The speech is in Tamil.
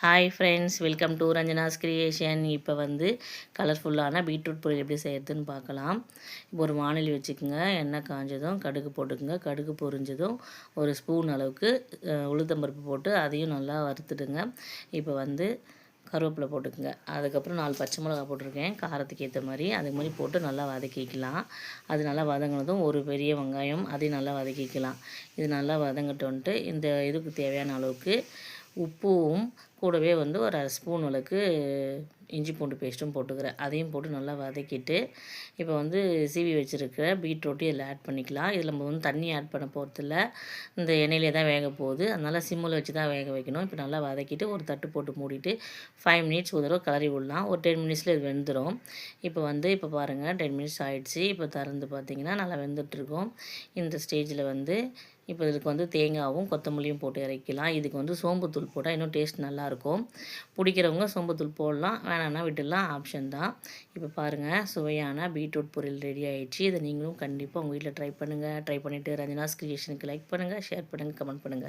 Hi friends, welcome to Ranjana's creation. இப்போ வந்து கலர்ஃபுல்லான பீட்ரூட் பொரியல் எப்படி செய்கிறதுன்னு பார்க்கலாம். இப்போ ஒரு வாணலி வச்சுக்கோங்க. எண்ணெய் காஞ்சதும் கடுகு போட்டுக்கோங்க. கடுகு பொரிஞ்சதும் ஒரு ஸ்பூன் அளவுக்கு உளுத்தம்பருப்பு போட்டு அதையும் நல்லா வறுத்துடுங்க. இப்போ வந்து கருவேப்பிலை போட்டுக்கோங்க. அதுக்கப்புறம் 4 பச்சை மிளகா போட்டிருக்கேன், காரத்துக்கு ஏற்ற மாதிரி. அது மாதிரி போட்டு நல்லா வதக்கிக்கலாம். அது நல்லா வதங்கினதும் ஒரு பெரிய வெங்காயம், அதையும் நல்லா வதக்கிக்கலாம். இது நல்லா வதங்கிட்டோன்ட்டு இந்த இதுக்கு தேவையான அளவுக்கு உப்பும் கூடவே வந்து ஒரு அரை ஸ்பூன் அளவுக்கு இஞ்சி பூண்டு பேஸ்ட்டும் போட்டுக்கிறேன். அதையும் போட்டு நல்லா வதக்கிட்டு இப்போ வந்து சீவி வச்சுருக்கிற பீட்ரூட்டையும் இதில் ஆட் பண்ணிக்கலாம். இதில் நம்ம வந்து தண்ணி ஆட் பண்ண போகிறதில்ல, இந்த எண்ணெயிலே தான் வேக போகுது. அதனால் சிம்மில் வச்சு தான் வேக வைக்கணும். இப்போ நல்லா வதக்கிட்டு ஒரு தட்டு போட்டு மூடிட்டு 5 மினிட்ஸ் ஒரு தடவை கிளறி விடலாம். ஒரு 10 மினிட்ஸில் இது வெந்துடும். இப்போ பாருங்கள் 10 மினிட்ஸ் ஆகிடுச்சு. இப்போ திறந்து பார்த்திங்கன்னா நல்லா வெந்துட்டுருக்கும். இந்த ஸ்டேஜில் வந்து இப்போ இதுக்கு வந்து தேங்காயும் கொத்தமல்லியும் போட்டு இறக்கலாம். இதுக்கு வந்து சோம்புத்தூள் போட்டால் இன்னும் டேஸ்ட் நல்லாயிருக்கும். பிடிக்கிறவங்க சோம்புத்தூள் போடலாம், வேணான்னா விட்டுடலாம், ஆப்ஷன் தான். இப்போ பாருங்கள், சுவையான பீட்ரூட் பொரியல் ரெடி ஆகிடுச்சு. இதை நீங்களும் கண்டிப்பாக உங்கள் வீட்டில் ட்ரை பண்ணுங்கள். ட்ரை பண்ணிவிட்டு ரஞ்சனாஸ் கிரியேஷனுக்கு லைக் பண்ணுங்கள், ஷேர் பண்ணுங்கள், கமெண்ட் பண்ணுங்கள்.